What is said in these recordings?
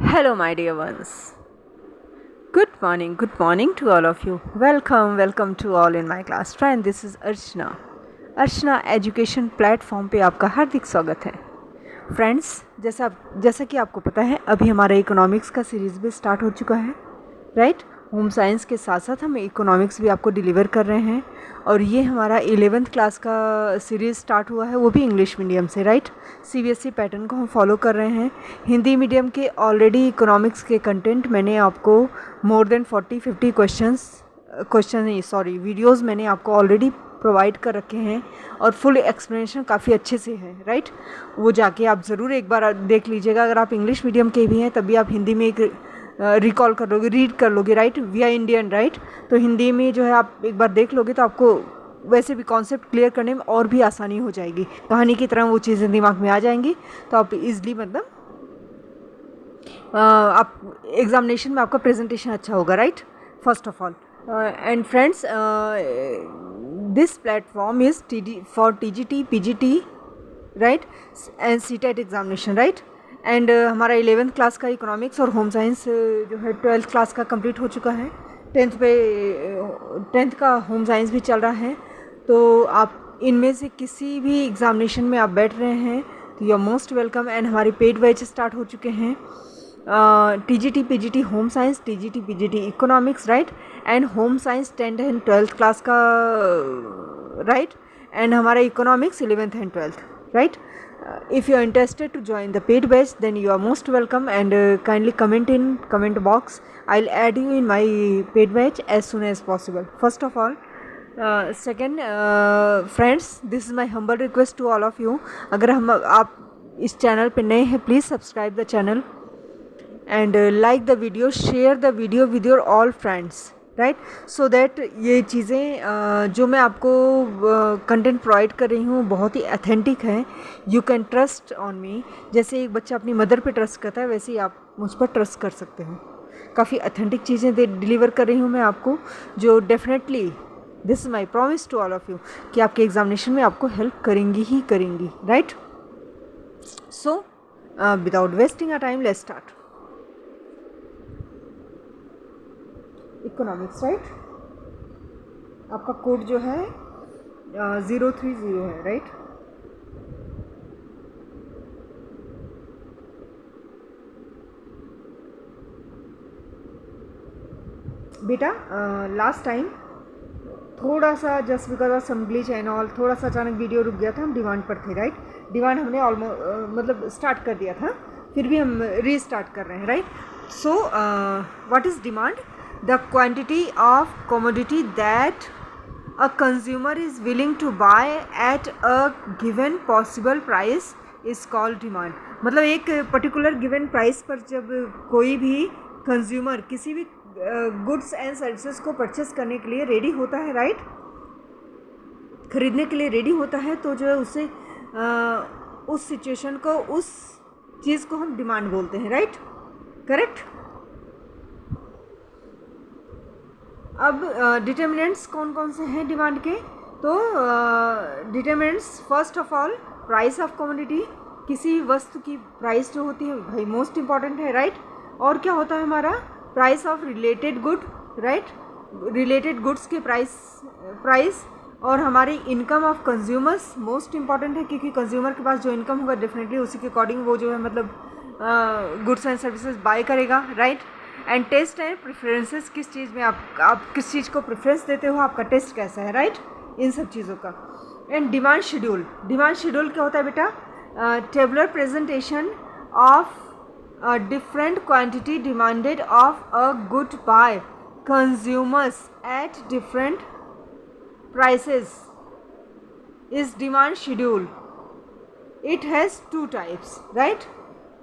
Hello, my dear ones. Good morning to all of you. Welcome to all in my class. Friend, this is Archana. Archana education platform पे आपका हार्दिक स्वागत है. Friends, जैसा कि आपको पता है, अभी हमारा इकोनॉमिक्स का सीरीज़ भी स्टार्ट हो चुका है, राइट. होम साइंस के साथ साथ हम इकोनॉमिक्स भी आपको डिलीवर कर रहे हैं. और ये हमारा 11th क्लास का सीरीज़ स्टार्ट हुआ है, वो भी इंग्लिश मीडियम से, राइट. सीबीएसई पैटर्न को हम फॉलो कर रहे हैं. हिंदी मीडियम के ऑलरेडी इकोनॉमिक्स के कंटेंट मैंने आपको मोर देन 40-50 वीडियोज़ मैंने आपको ऑलरेडी प्रोवाइड कर रखे हैं और फुल एक्सप्लेनेशन काफ़ी अच्छे से है, राइट. वो जाके आप ज़रूर एक बार देख लीजिएगा. अगर आप इंग्लिश मीडियम के भी हैं तब भी आप हिंदी में एक रिकॉल कर लोगे, रीड कर लोगे, right. We are Indian, right. तो हिंदी में जो है आप एक बार देख लोगे तो आपको वैसे भी कॉन्सेप्ट क्लियर करने में और भी आसानी हो जाएगी. कहानी की तरह वो चीज़ें दिमाग में आ जाएंगी तो आप इजली मतलब आप एग्जामिनेशन में आपका प्रेजेंटेशन अच्छा होगा, right. First of all and friends, this platform is for TGT, PGT, right, and CTET examination, right. And हमारा 11th क्लास का इकोनॉमिक्स और होम साइंस जो है 12th क्लास का कंप्लीट हो चुका है. 10th का होम साइंस भी चल रहा है. तो आप इनमें से किसी भी एग्जामिनेशन में आप बैठ रहे हैं तो you are most welcome. And हमारे पेड बैच स्टार्ट हो चुके हैं. TGT, PGT home science, TGT, PGT economics, right. And home science 10th and 12th class का, राइट. एंड हमारा economics 11th and 12th, right. If you are interested to join the paid batch, then you are most welcome and kindly comment in comment box. I'll add you in my paid batch as soon as possible. First of all, second, friends, this is my humble request to all of you. अगर आप इस channel पे नए हैं, please subscribe the channel and like the video, share the video with your all friends, right. So that ये चीज़ें जो मैं आपको कंटेंट प्रोवाइड कर रही हूँ बहुत ही अथेंटिक हैं. You can trust on me. जैसे एक बच्चा अपनी मदर पे ट्रस्ट करता है, वैसे ही आप मुझ पर ट्रस्ट कर सकते हो. काफ़ी अथेंटिक चीज़ें डिलीवर कर रही हूँ मैं आपको, जो definitely this is my promise to all of you कि आपके एग्जामिनेशन में आपको हेल्प करेंगी ही करेंगी, right. So without wasting a time, let's start. Economics, right. आपका कोड जो है 030 है, राइट. बेटा लास्ट टाइम थोड़ा सा just because of some glitch and all थोड़ा सा अचानक वीडियो रुक गया था. हम डिमांड पर थे, राइट. डिमांड हमने ऑलमोस्ट मतलब स्टार्ट कर दिया था, फिर भी हम रीस्टार्ट कर रहे हैं, right. So what is demand? The quantity of commodity that a consumer is willing to buy at a given possible price is called demand. मतलब एक पर्टिकुलर गिवन प्राइस पर जब कोई भी कंज्यूमर किसी भी गुड्स एंड सर्विसेज को purchase करने के लिए रेडी होता है, राइट, खरीदने के लिए रेडी होता है, तो जो है उसे उस सिचुएशन को, उस चीज़ को हम डिमांड बोलते हैं, राइट. करेक्ट. अब डिटर्मिनेंट्स कौन कौन से हैं डिमांड के? तो determinants first of all price of commodity. किसी वस्तु की प्राइस जो होती है भाई मोस्ट इंपॉर्टेंट है, राइट. और क्या होता है हमारा? Price of related good, right. Related goods के प्राइस और हमारी income of consumers most important है, क्योंकि कंज्यूमर के पास जो इनकम होगा डेफिनेटली उसी के अकॉर्डिंग वो जो है मतलब गुड्स एंड सर्विसेज बाय करेगा, right. And taste and preferences, किस चीज़ में आप किस चीज़ को प्रेफरेंस देते हो, आपका टेस्ट कैसा है, राइट. इन सब चीज़ों का. And demand schedule. Demand schedule क्या होता है बेटा? Tabular presentation of different quantity demanded of a good by consumers at different prices is demand schedule. It has 2 types, right.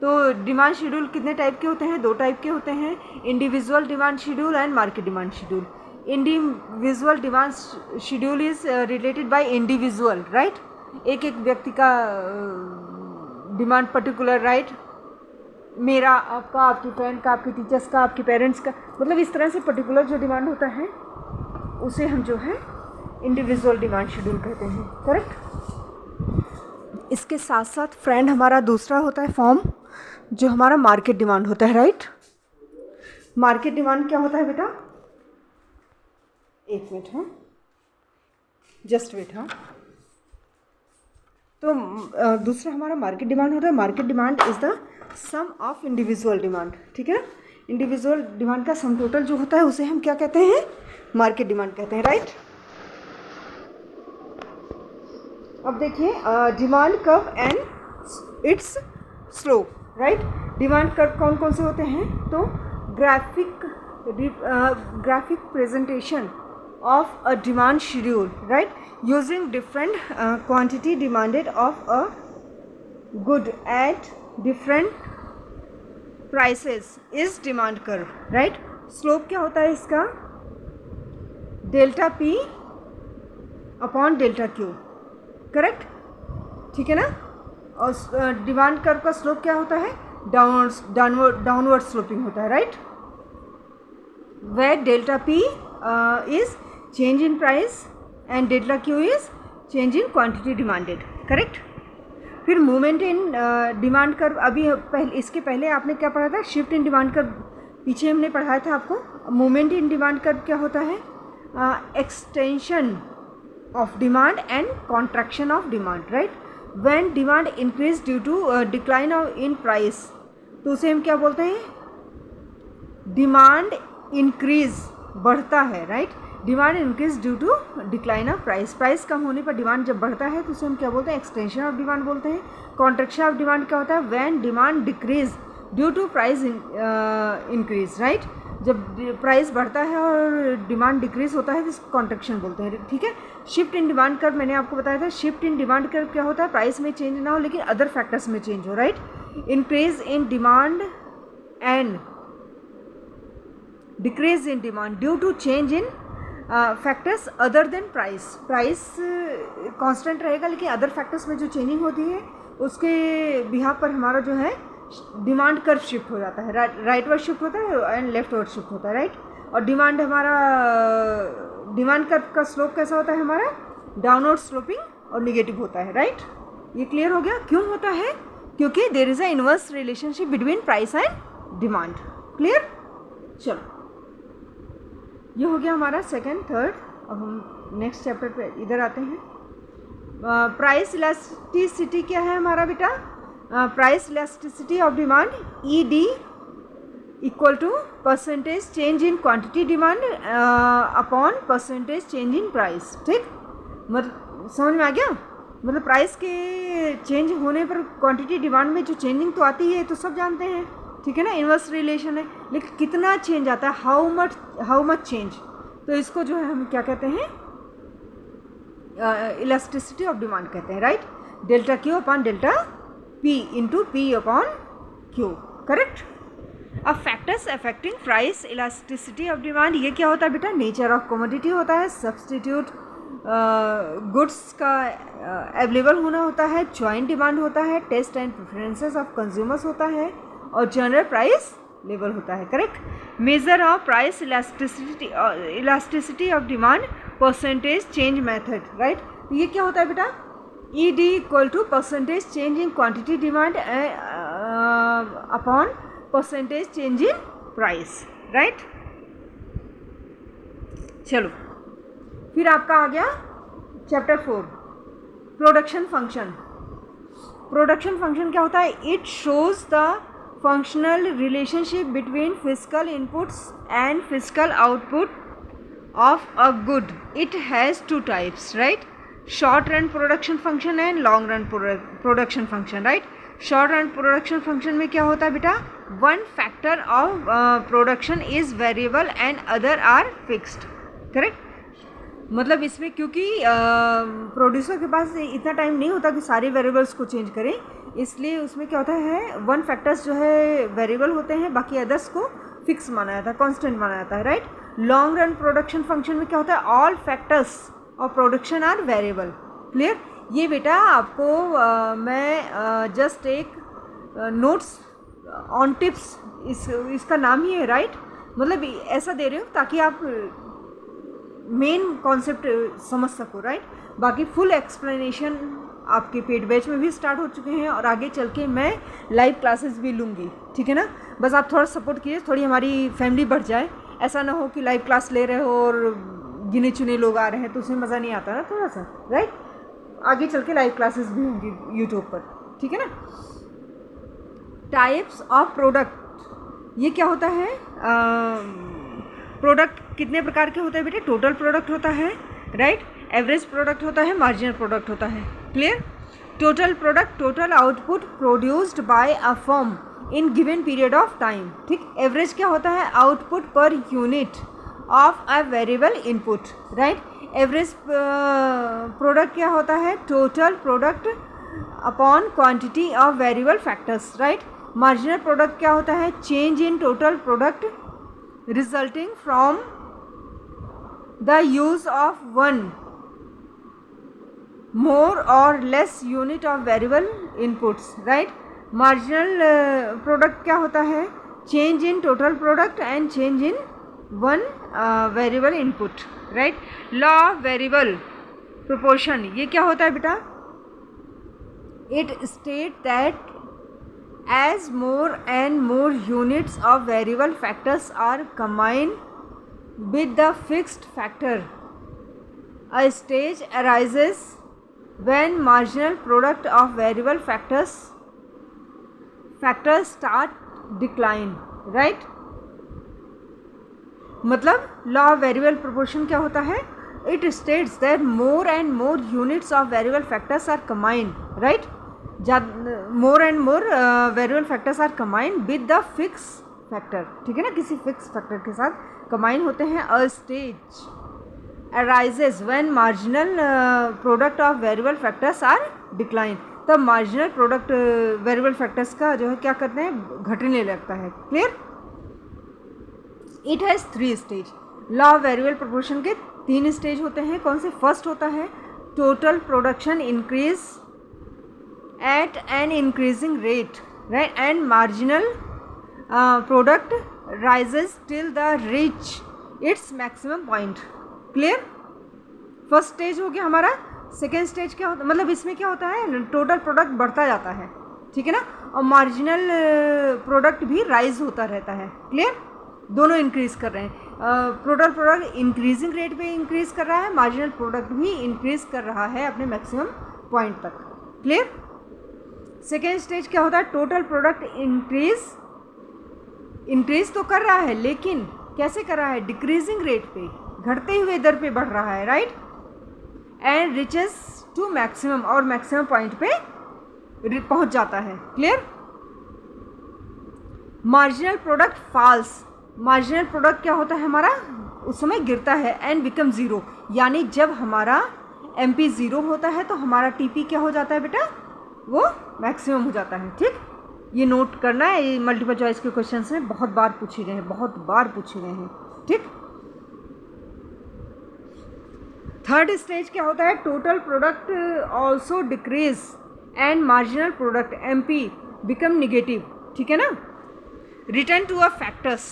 तो डिमांड शेड्यूल कितने टाइप के होते हैं? 2 टाइप के होते हैं, individual demand schedule and market demand schedule. Individual demand schedule is related by individual, right. एक एक व्यक्ति का डिमांड पर्टिकुलर, राइट. मेरा, आपका, आपकी फ्रेंड का, आपके टीचर्स का, आपके पेरेंट्स का, मतलब इस तरह से पर्टिकुलर जो डिमांड होता है उसे हम जो है इंडिविजुअल डिमांड शेड्यूल कहते हैं, करेक्ट. इसके साथ साथ फ्रेंड हमारा दूसरा होता है फॉर्म, जो हमारा मार्केट डिमांड होता है, राइट। मार्केट डिमांड क्या होता है बेटा, एक मिनट, हाँ जस्ट वेट, हाँ। तो दूसरा हमारा मार्केट डिमांड होता है। Market demand is the sum of individual demand, ठीक है। इंडिविजुअल डिमांड का सम टोटल जो होता है उसे हम क्या कहते हैं, मार्केट डिमांड कहते हैं, राइट। अब देखिए demand curve and it's slope, right. Demand curve कौन कौन से होते हैं, तो graphic presentation of a demand schedule, right, using different quantity demanded of a good at different prices is demand curve, right। slope क्या होता है इसका, delta P upon delta Q, correct, ठीक है ना। और डिमांड कर्व का स्लोप क्या होता है, डाउनवर्ड स्लोपिंग होता है, right. where delta p is change in price and delta q is change in quantity demanded, correct। फिर मूवमेंट इन डिमांड कर्व, अभी इसके पहले आपने क्या पढ़ा था, शिफ्ट इन डिमांड कर्व पीछे हमने पढ़ाया था आपको। मूवमेंट इन डिमांड कर्व क्या होता है, extension of demand and contraction of demand, right. When demand increase due to decline of in price, तो उसे हम क्या बोलते हैं, डिमांड इंक्रीज बढ़ता है, right. Demand increase due to decline of price, price कम होने पर डिमांड जब बढ़ता है तो उसे हम क्या बोलते हैं, एक्सटेंशन ऑफ डिमांड बोलते हैं। कॉन्ट्रैक्शन ऑफ डिमांड क्या होता है, when demand decrease due to price increase, right. जब प्राइस बढ़ता है और डिमांड डिक्रीज होता है तो इसको कॉन्ट्रैक्शन बोलते हैं, ठीक है। शिफ्ट इन डिमांड कर्व मैंने आपको बताया था, शिफ्ट इन डिमांड कर्व क्या होता है, प्राइस में चेंज ना हो लेकिन अदर फैक्टर्स में चेंज हो, राइट। Increase in demand and decrease in demand due to change in factors other than price. Price constant रहेगा लेकिन अदर फैक्टर्स में जो चेंजिंग होती है उसके बिहाफ पर हमारा जो है डिमांड कर्व शिफ्ट हो जाता है, राइट वर्ड शिफ्ट होता है एंड लेफ्ट वर्ड शिफ्ट होता है, राइट। और डिमांड हमारा डिमांड कर्व का स्लोप कैसा होता है हमारा, डाउनवर्ड स्लोपिंग और निगेटिव होता है, राइट। ये क्लियर हो गया, क्यों होता है, क्योंकि there is a inverse relationship between price and demand, clear. चलो ये हो गया हमारा सेकंड थर्ड। अब हम नेक्स्ट चैप्टर पे इधर आते हैं। प्राइस इलास्टिसिटी क्या है हमारा बेटा, price elasticity of demand, E D equal to percentage change in quantity demand upon percentage change in price, ठीक। मतलब समझ में आ गया, मतलब प्राइस के चेंज होने पर क्वांटिटी डिमांड में जो चेंजिंग तो आती है तो सब जानते हैं, ठीक है ना, इन्वर्स रिलेशन है, लेकिन कितना चेंज आता है, हाउ मच चेंज, तो इसको जो है हम क्या कहते हैं, इलास्टिसिटी ऑफ डिमांड कहते हैं, right. Delta Q upon delta P into P upon q, correct. अब factors affecting price elasticity of demand, ये क्या होता है बेटा, नेचर ऑफ कमोडिटी होता है, सब्सटीट्यूट गुड्स का अवेलेबल होना होता है, जॉइंट डिमांड होता है, taste and preferences of consumers होता है और जनरल प्राइस लेवल होता है, correct. Measure of price elasticity of demand, percentage change method, right. ये क्या होता है बेटा, E D equal to percentage change in quantity demand upon percentage change in price, right. चलो फिर आपका आ गया chapter 4, production function. Production function क्या होता है, it shows the functional relationship between physical inputs and physical output of a good. It has two types, right, short run production function and long run production function, right. Short run production function में क्या होता है बेटा, one factor of production is variable and other are fixed, correct. मतलब इसमें क्योंकि producer के पास इतना टाइम नहीं होता कि सारे वेरिएबल्स को चेंज करें, इसलिए उसमें क्या होता है, वन फैक्टर्स जो है वेरिएबल होते हैं, बाकी अदर्स को फिक्स माना जाता है, कांस्टेंट माना जाता है, right. Long run production function में क्या होता है, all factors of production are variable, clear. ये बेटा आपको मैं जस्ट एक नोट्स ऑन टिप्स इसका नाम ही है, राइट। मतलब ऐसा दे रहे हो ताकि आप मेन कॉन्सेप्ट समझ सको, राइट। बाकी फुल एक्सप्लेनेशन आपके पेड बैच में भी स्टार्ट हो चुके हैं और आगे चल के मैं लाइव क्लासेस भी लूँगी, ठीक है ना। बस आप थोड़ा सपोर्ट कीजिए, थोड़ी हमारी फैमिली बढ़ जाए। ऐसा ना हो कि लाइव क्लास ले रहे हो और गिने चुने लोग आ रहे हैं तो उसमें मज़ा नहीं आता ना थोड़ा सा, राइट। आगे चल के लाइव क्लासेस भी होंगी यूट्यूब पर, ठीक है ना। टाइप्स ऑफ प्रोडक्ट, ये क्या होता है? प्रोडक्ट कितने प्रकार के होते हैं बेटे? टोटल प्रोडक्ट होता है, राइट, एवरेज प्रोडक्ट होता है, मार्जिनल प्रोडक्ट होता है, clear. Total product, total output produced by a firm in given period of time, ठीक। एवरेज क्या होता है? Output per unit of a variable input, right. Average product क्या होता है? Total product upon quantity of variable factors, right. Marginal product क्या होता है? Change in total product resulting from the use of one more or less unit of variable inputs, right. marginal product क्या होता है? change in total product and change in one variable input, right. law of variable proportion, ये क्या होता है बेटा? it state that as more and more units of variable factors are combined with the fixed factor, a stage arises when marginal product of variable factors start decline, right. मतलब law of variable proportion क्या होता है? it states that more and more units of variable factors are combined, right. more and more variable factors are combined with the fixed factor, ठीक है ना, किसी fixed factor के साथ combine होते हैं। a stage arises when marginal product of variable factors are decline, तब marginal product variable factors का जो है क्या करते हैं? घटने लगता है, clear. it has 3 stage, law of variable proportion के 3 स्टेज होते हैं। कौन से? फर्स्ट होता है total production increase at an increasing rate, right, and marginal product rises till the reach its maximum point, clear. First stage हो गया हमारा। सेकेंड स्टेज क्या होता है? मतलब इसमें क्या होता है? टोटल प्रोडक्ट बढ़ता जाता है, ठीक है ना, और मार्जिनल प्रोडक्ट भी राइज होता रहता है, क्लियर। दोनों इंक्रीज कर रहे हैं। टोटल प्रोडक्ट इंक्रीजिंग रेट पे इंक्रीज कर रहा है, मार्जिनल प्रोडक्ट भी इंक्रीज कर रहा है अपने मैक्सिमम पॉइंट तक, क्लियर। सेकेंड स्टेज क्या होता है? टोटल प्रोडक्ट इंक्रीज तो कर रहा है, लेकिन कैसे कर रहा है? डिक्रीजिंग रेट पे, घटते हुए दर पे बढ़ रहा है, right. And reaches to maximum, और मैक्सिमम पॉइंट पे पहुंच जाता है, clear. Marginal product falls, marginal product क्या होता है हमारा? उस समय गिरता है। एंड बिकम ज़ीरो, यानी जब हमारा MP ज़ीरो होता है तो हमारा TP क्या हो जाता है बेटा? वो मैक्सिमम हो जाता है, ठीक। ये नोट करना है, ये मल्टीपल चॉइस के क्वेश्चंस में बहुत बार पूछे गए हैं, बहुत बार पूछे गए हैं, ठीक। थर्ड स्टेज क्या होता है? Total product also decrease and marginal product MP become negative, ठीक है ना। Return to a factors,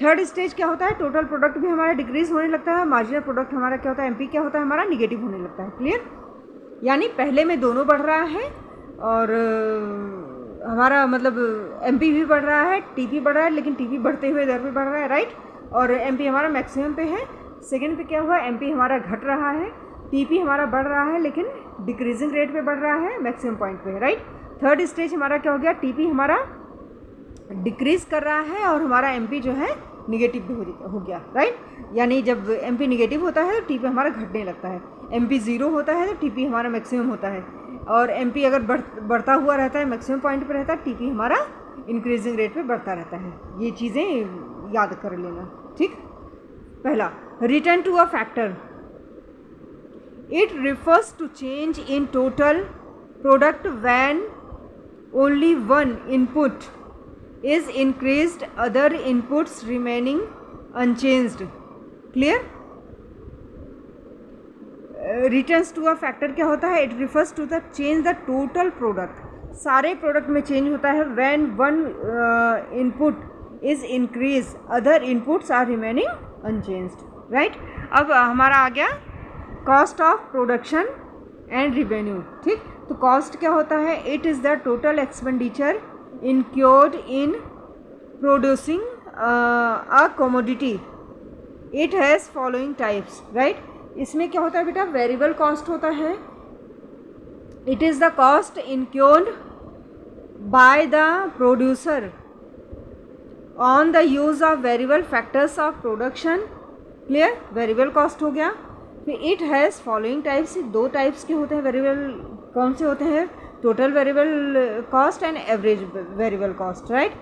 third stage क्या होता है? टोटल प्रोडक्ट भी हमारा डिक्रीज होने लगता है, मार्जिनल प्रोडक्ट हमारा क्या होता है? MP क्या होता है हमारा? निगेटिव होने लगता है, क्लियर। यानी पहले में दोनों बढ़ रहा है और हमारा मतलब MP भी बढ़ रहा है, TP बढ़ रहा है, लेकिन TP बढ़ते हुए दर पे बढ़ रहा है, राइट। और MP हमारा मैक्सिमम पे है। सेकेंड पे क्या हुआ? MP हमारा घट रहा है, TP हमारा बढ़ रहा है, लेकिन डिक्रीजिंग रेट पे बढ़ रहा है, मैक्सिमम पॉइंट पे है, राइट। थर्ड स्टेज हमारा क्या हो गया? TP हमारा डिक्रीज कर रहा है और हमारा MP जो है निगेटिव भी हो गया, राइट। यानी जब MP निगेटिव होता है तो TP हमारा घटने लगता है, MP ज़ीरो होता है तो TP हमारा मैक्सिमम होता है, और MP अगर बढ़ता हुआ रहता है, मैक्सिमम पॉइंट पे रहता है, TP हमारा इंक्रीजिंग रेट पे बढ़ता रहता है। ये चीज़ें याद कर लेना, ठीक। पहला, return to a factor, it refers to change in total product when only one input is increased, other inputs remaining unchanged, clear। returns to a factor क्या होता है? it refers to the change the total product, सारे product में change होता है when one input is increased, other inputs are remaining unchanged, right। अब हमारा आ गया cost of production and revenue. ठीक, तो कॉस्ट क्या होता है? It is the total expenditure incurred in producing a commodity. It has following types, right. इसमें क्या होता है बेटा? वेरिएबल कॉस्ट होता है। It is the cost incurred by the producer on the use of variable factors of production. Clear? Variable cost हो गया। फिर इट हैज़ फॉलोइंग टाइप्स, दो टाइप्स के होते हैं वेरिएबल। कौन से होते हैं? Total variable cost and average variable cost, right.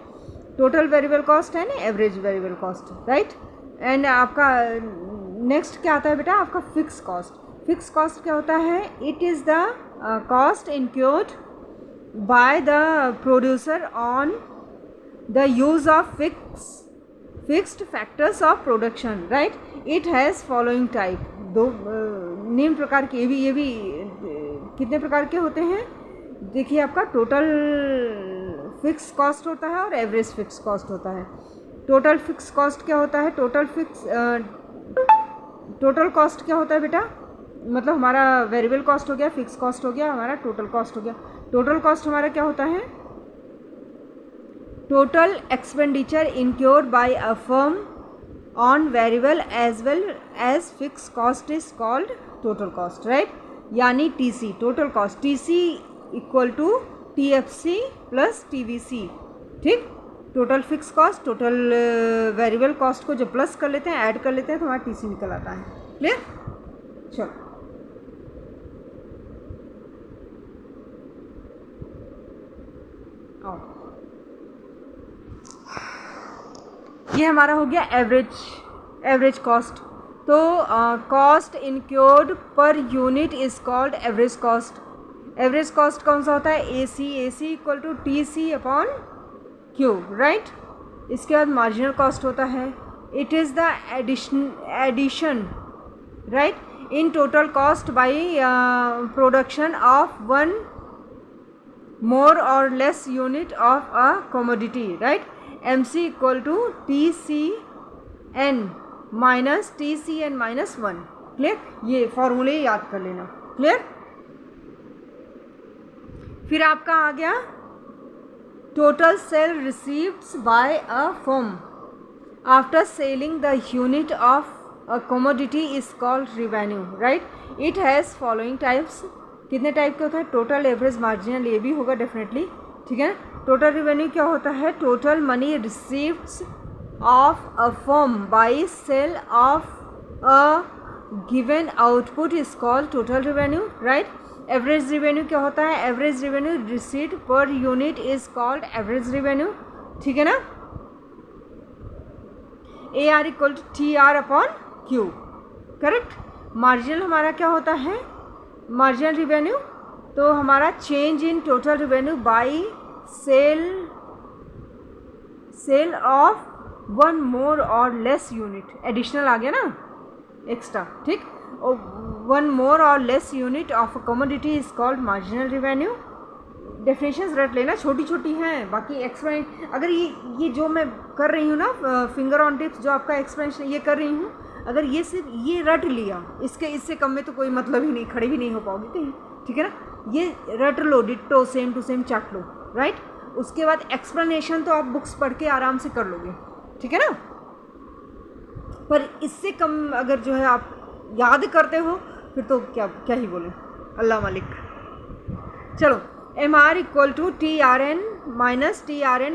Total variable cost and average variable cost, right. And आपका नेक्स्ट क्या आता है बेटा? आपका फिक्स कॉस्ट। फिक्स कॉस्ट क्या होता है? It is the cost incurred by the producer on the use of fixed factors of production, right. It has following type, दो निम्न प्रकार के। ये भी कितने प्रकार के होते हैं? देखिए, आपका टोटल फिक्स कॉस्ट होता है और एवरेज फिक्स कॉस्ट होता है। टोटल फिक्स कॉस्ट क्या होता है? टोटल कॉस्ट क्या होता है बेटा? मतलब हमारा वेरिएबल कॉस्ट हो गया, फिक्स कॉस्ट हो गया, हमारा टोटल कॉस्ट हो गया। टोटल कॉस्ट हमारा क्या होता है? Total expenditure incurred by a firm on variable as well as fix cost is called total cost, right. यानी TC, total cost. TC equal to TFC plus TVC. ठीक, total fix cost, total variable cost को जब plus कर लेते हैं, add कर लेते हैं, तो हमारा टीसी निकल आता है। क्लियर? चलो, आओ, ये हमारा हो गया एवरेज कॉस्ट। तो cost incurred per unit is called average cost. Average cost कौन सा होता है? AC equal to TC upon Q, right. इसके बाद मार्जिनल कॉस्ट होता है। It is the addition, right, in total cost by production of one more और less unit of a commodity, right. MC equal to TCN minus TCN minus 1। Clear? ये फॉर्मूले याद कर लेना। क्लियर? फिर आपका आ गया total sale receiveds by a firm after selling the unit of a commodity is called revenue, right. It has following types. कितने टाइप के होता है? टोटल, एवरेज, मार्जिनल, ये भी होगा डेफिनेटली। ठीक है। टोटल रिवेन्यू क्या होता है? Total money receiveds of a firm by sale of a given output is called total revenue, right. Average revenue क्या होता है? Average revenue receipt per unit is called average revenue. ठीक है ना? AR equal to TR upon Q, correct. Marginal हमारा क्या होता है? मार्जिनल रिवेन्यू तो हमारा change in total revenue by sale of one more और लेस यूनिट। एडिशनल आ गया ना, एक्स्ट्रा। ठीक, वन मोर और less unit of a commodity is called marginal revenue. Definitions रट लेना, छोटी छोटी हैं, बाकी एक्सप्लेन अगर ये जो मैं कर रही हूँ ना, फिंगर ऑन टिप्स जो आपका एक्सप्लेनेशन ये कर रही हूँ, अगर ये सिर्फ ये रट लिया, इससे कम में तो कोई मतलब ही नहीं, खड़े भी नहीं हो पाओगे कहीं। ठीक है ना? ये रट लो, डिट्टो सेम टू सेम चाट लो, राइट। उसके बाद एक्सप्लेनेशन तो आप बुक्स पढ़ के आराम से कर लोगे, ठीक है ना। पर इससे कम अगर जो है आप याद करते हो फिर तो क्या ही बोले, अल्लाह मालिक। चलो, MR equal to TRN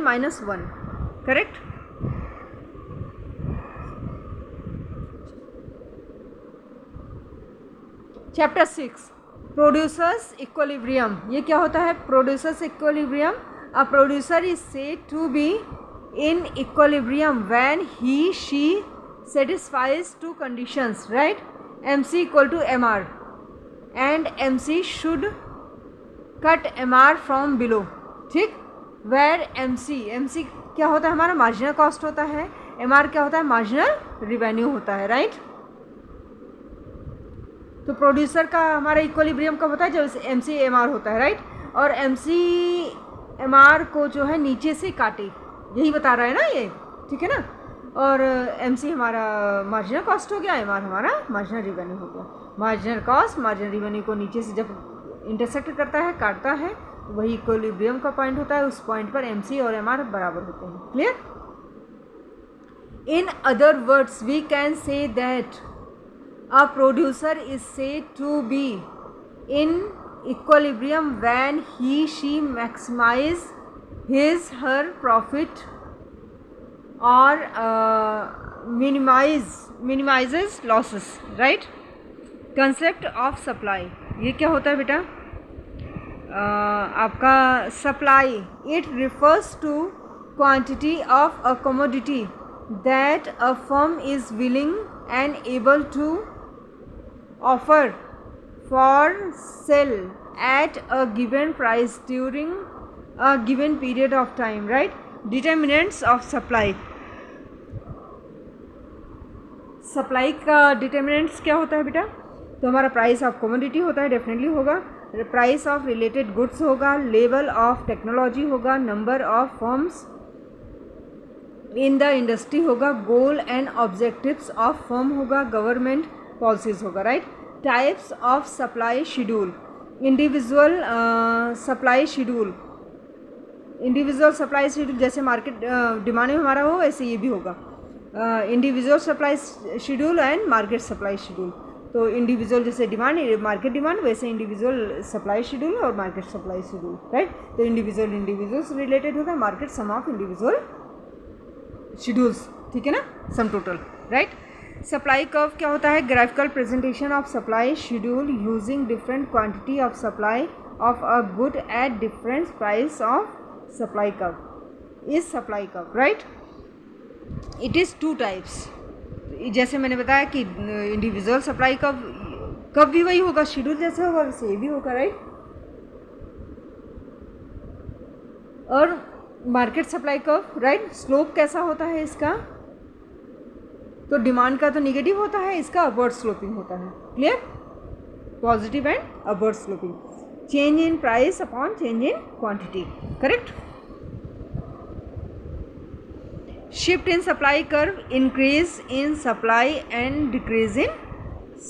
minus 1, correct. Chapter 6 producers equilibrium. ये क्या होता है? Producers equilibrium. A producer is said to be in equilibrium when he she satisfies two conditions, right? MC equal to MR and MC should cut MR from below, ठीक। where MC क्या होता है? हमारा marginal cost होता है। MR क्या होता है? मार्जिनल रिवेन्यू होता है, राइट। तो प्रोड्यूसर का हमारा इक्विलिब्रियम कब होता है? जब MC MR होता है, राइट। और MC MR को जो है नीचे से काटे, यही बता रहा है ना ये, ठीक है ना। और MC हमारा मार्जिनल कॉस्ट हो गया, MR हमारा मार्जिनल रिवेन्यू हो गया। मार्जिनल कॉस्ट मार्जिनल रेवेन्यू को नीचे से जब इंटरसेक्ट करता है, काटता है, वही इक्विलिब्रियम का पॉइंट होता है। उस पॉइंट पर MC और MR बराबर होते हैं। Clear? In other words we can say that a producer is said to be in equilibrium when he she maximise his her profit or minimizes losses, right? Concept of supply, ये क्या होता है बेटा? आपका supply, it refers to quantity of a commodity that a firm is willing and able to offer for sale at a given price during a given period of time, right? Determinants of supply, supply का determinants क्या होता है बेटा? तो हमारा price of commodity होता है, definitely होगा, प्राइस ऑफ रिलेटेड गुड्स होगा, लेवल ऑफ टेक्नोलॉजी होगा, number of firms in the industry होगा, goal and objectives of firm होगा, गवर्नमेंट पॉलिसीज होगा, right? Types of supply schedule, individual supply schedule, individual supply schedule जैसे market demand में हमारा हो वैसे ये भी होगा, individual supply schedule and market supply schedule. तो इंडिविजुअल जैसे डिमांड मार्केट डिमांड, वैसे इंडिविजुअल सप्लाई शेड्यूल और मार्केट सप्लाई शेड्यूल, राइट? तो इंडिविजुअल से रिलेटेड होता है, market sum of individual schedules, ठीक है ना, sum total, right? Supply curve क्या होता है? Graphical presentation of supply schedule using different quantity of supply of a good at different price of supply curve is supply curve, right? It is 2 types. जैसे मैंने बताया कि individual supply curve भी वही होगा, शेड्यूल जैसे होगा वैसे ये भी होगा, राइट? और market supply curve, right? Slope कैसा होता है इसका? तो डिमांड का तो निगेटिव होता है, इसका अपवर्ड स्लोपिंग होता है। Clear? Positive and upward sloping, change in price upon change in quantity, correct? Shift in supply curve, increase in supply and decrease in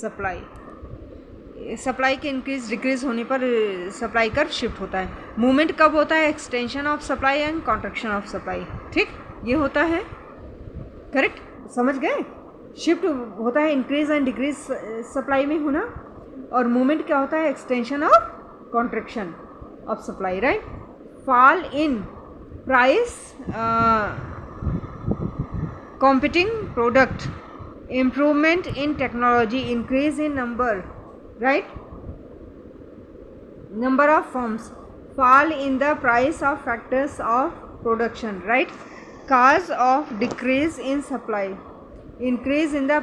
supply. Supply के इंक्रीज डिक्रीज होने पर सप्लाई कर्व शिफ्ट होता है। Movement कब होता है? Extension of supply and contraction of supply, ठीक? ये होता है, करेक्ट? समझ गए? शिफ्ट होता है इंक्रीज एंड डिक्रीज सप्लाई में होना, और मूवमेंट क्या होता है? Extension of contraction of supply, right? Fall in price competing product, improvement in technology, increase in number, right? Number of firms, fall in the price of factors of production, right? Cause of decrease in supply, increase in the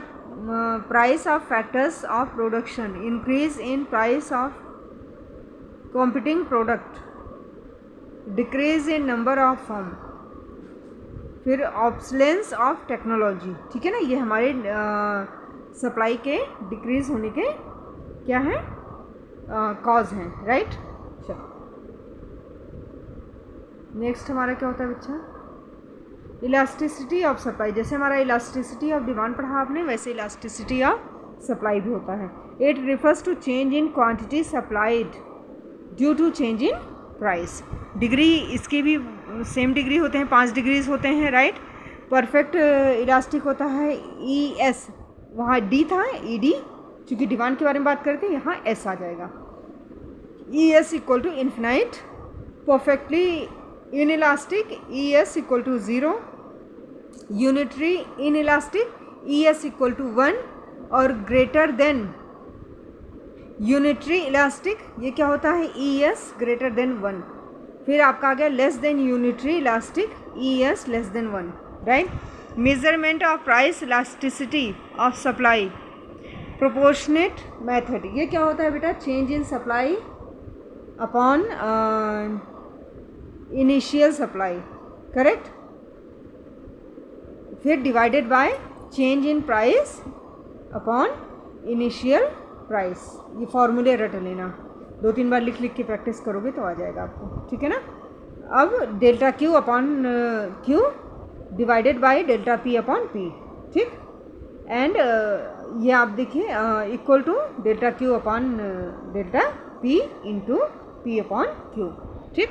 price of factors of production, increase in price of competing product, decrease in number of firm, फिर ऑब्सलेंस of technology, ठीक है ना? ये हमारे supply के decrease होने के क्या है? कॉज हैं, राइट? चलो नेक्स्ट हमारा क्या होता है बच्चा? Elasticity of supply. जैसे हमारा इलास्टिसिटी ऑफ डिमांड पढ़ा आपने, वैसे इलास्टिसिटी ऑफ सप्लाई भी होता है। It refers to change in quantity supplied due to change in price. Degree इसके भी सेम डिग्री होते हैं, 5 डिग्रीज होते हैं, राइट? परफेक्ट इलास्टिक होता है ES, वहाँ D था, ED, चूँकि डिमांड के बारे में बात करते हैं, यहाँ S आ जाएगा। ES equal to infinite. Perfectly in elastic ES equal to 0, unitary in elastic ES equal to 1, और ग्रेटर देन यूनिटरी इलास्टिक ये क्या होता है? ES greater than 1। फिर आपका आ गया less than unitary elastic ES less than 1, right? Measurement of price elasticity of supply, proportionate method. ये क्या होता है बेटा? Change in supply upon initial supply, correct? फिर divided by change in price upon initial price. ये फॉर्मूले रट लेना, 2-3 बार लिख लिख के प्रैक्टिस करोगे तो आ जाएगा आपको, ठीक है ना? अब delta Q upon Q divided by delta P upon P, ठीक? एंड ये आप देखिए equal to delta Q upon delta P into P upon Q, ठीक।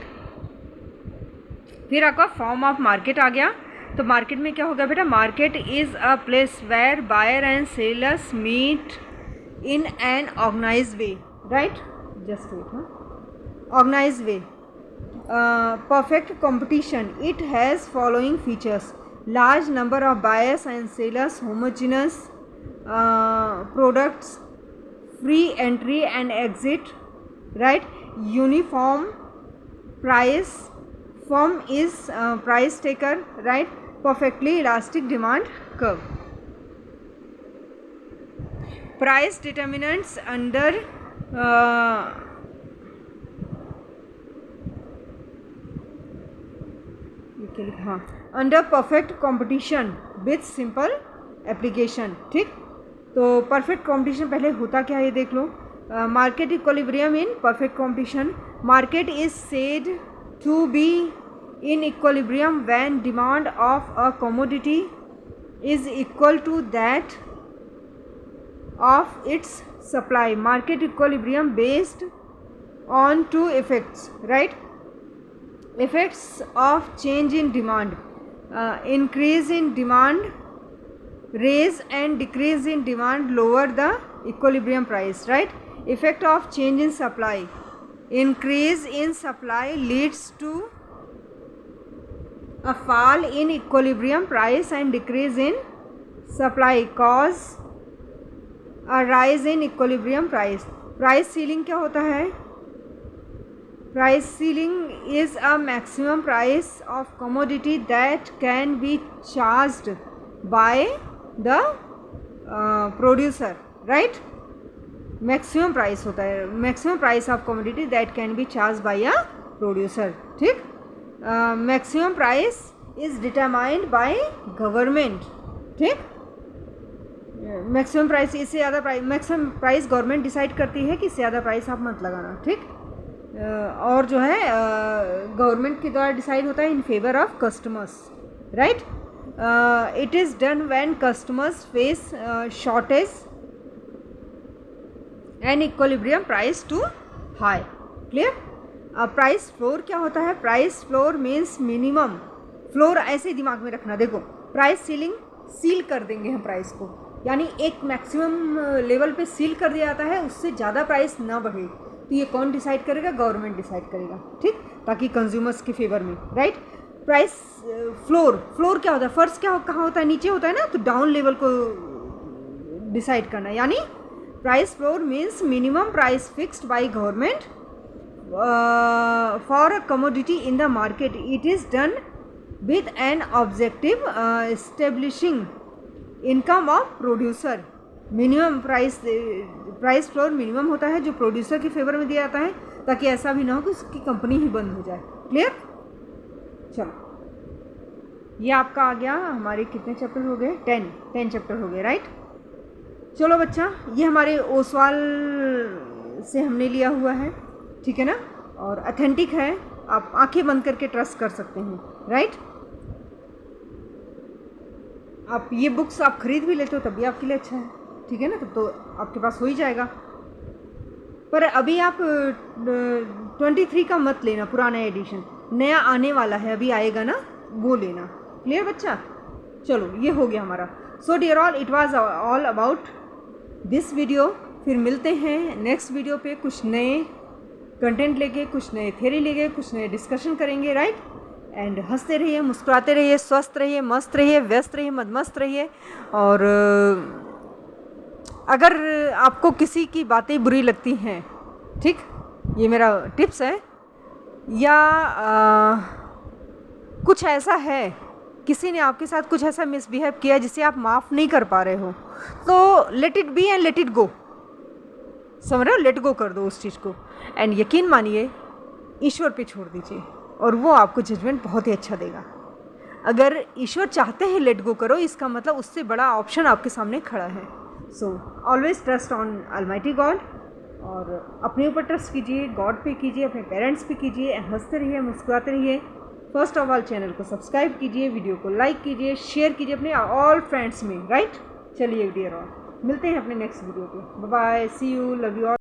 फिर आपका फॉर्म ऑफ मार्केट आ गया। तो मार्केट में क्या होगा बेटा, market is a place where buyer and sellers meet in an organize way, right, just wait, हाँ, organize way, perfect competition. It has following features: large number of buyers and sellers, homogeneous products, free entry and exit, right, uniform price, firm is price taker, right, perfectly elastic demand curve. Price determinants under हाँ, under perfect competition with simple application, ठीक। तो perfect competition पहले होता क्या है ये देख लो। Market equilibrium in perfect competition, market is said to be in equilibrium when demand of a commodity is equal to that of its supply. Market equilibrium based on two effects, right, effects of change in demand, increase in demand, raise and decrease in demand lower the equilibrium price, right. Effect of change in supply, increase in supply leads to a fall in equilibrium price and decrease in supply cause a rise in equilibrium price. Price ceiling क्या होता है, price ceiling is a maximum price of commodity that can be charged by the producer, right. maximum price होता है, maximum price of commodity that can be charged by a producer, ठीक। maximum price is determined by government, ठीक। maximum price, इससे ज़्यादा price, maximum price government decide करती है कि इससे ज़्यादा प्राइस आप मत लगाना, ठीक। और जो है गवर्नमेंट के द्वारा डिसाइड होता है in favour of customers, right. It is done when customers face shortage and equilibrium price too high, clear. Price floor क्या होता है, price floor means minimum, floor ऐसे दिमाग में रखना, देखो प्राइस सीलिंग, सील कर देंगे हम प्राइस को, यानी एक मैक्सिमम लेवल पे सील कर दिया जाता है, उससे ज़्यादा प्राइस ना बढ़े। तो ये कौन डिसाइड करेगा, गवर्नमेंट डिसाइड करेगा, ठीक, ताकि कंज्यूमर्स के फेवर में, राइट। प्राइस फ्लोर, फ्लोर क्या होता है, फर्स्ट क्या कहाँ होता है, नीचे होता है ना, तो डाउन लेवल को डिसाइड करना, यानी price floor means minimum price fixed by government for a commodity in the market. It is done with an objective establishing income of producer. Minimum price floor minimum होता है जो producer के favour में दिया जाता है, ताकि ऐसा भी ना हो कि उसकी कंपनी ही बंद हो जाए, क्लियर। चलो ये आपका आ गया, हमारे कितने चैप्टर हो गए, 10 चैप्टर हो गए, राइट। चलो बच्चा, ये हमारे ओसवाल से हमने लिया हुआ है, ठीक है ना, और अथेंटिक है, आप आंखें बंद करके ट्रस्ट कर सकते हैं, राइट। आप ये बुक्स आप खरीद भी लेते हो तब भी आपके लिए अच्छा है, ठीक है ना, तब तो आपके पास हो ही जाएगा। पर अभी आप 23 का मत लेना, पुराना एडिशन, नया आने वाला है, अभी आएगा ना, वो लेना, क्लियर बच्चा। चलो ये हो गया हमारा। So dear all, it was all about this video. फिर मिलते हैं नेक्स्ट वीडियो पे, कुछ नए कंटेंट लेके, कुछ नए थ्योरी लेके, कुछ नए डिस्कशन करेंगे, राइट। एंड हंसते रहिए, मुस्कुराते रहिए, स्वस्थ रहिए, मस्त रहिए, व्यस्त रहिए, मदमस्त रहिए। और अगर आपको किसी की बातें बुरी लगती हैं, ठीक, ये मेरा टिप्स है, या कुछ ऐसा है, किसी ने आपके साथ कुछ ऐसा मिसबिहेव किया जिसे आप माफ़ नहीं कर पा रहे हो, तो let it be and let it go, समझ रहे हो, लेट गो कर दो उस चीज़ को, एंड यकीन मानिए ईश्वर पे छोड़ दीजिए, और वो आपको जजमेंट बहुत ही अच्छा देगा। अगर ईश्वर चाहते हैं लेट गो करो, इसका मतलब उससे बड़ा ऑप्शन आपके सामने खड़ा है। So always trust on almighty God, और अपने ऊपर ट्रस्ट कीजिए, गॉड पे कीजिए, अपने पेरेंट्स पे कीजिए, हंसते रहिए, मुस्कुराते रहिए। फर्स्ट ऑफ ऑल चैनल को सब्सक्राइब कीजिए, वीडियो को लाइक कीजिए, शेयर कीजिए अपने ऑल फ्रेंड्स में, राइट। चलिए डियर ऑल। मिलते हैं अपने नेक्स्ट वीडियो पे। Bye bye, see you, love you all.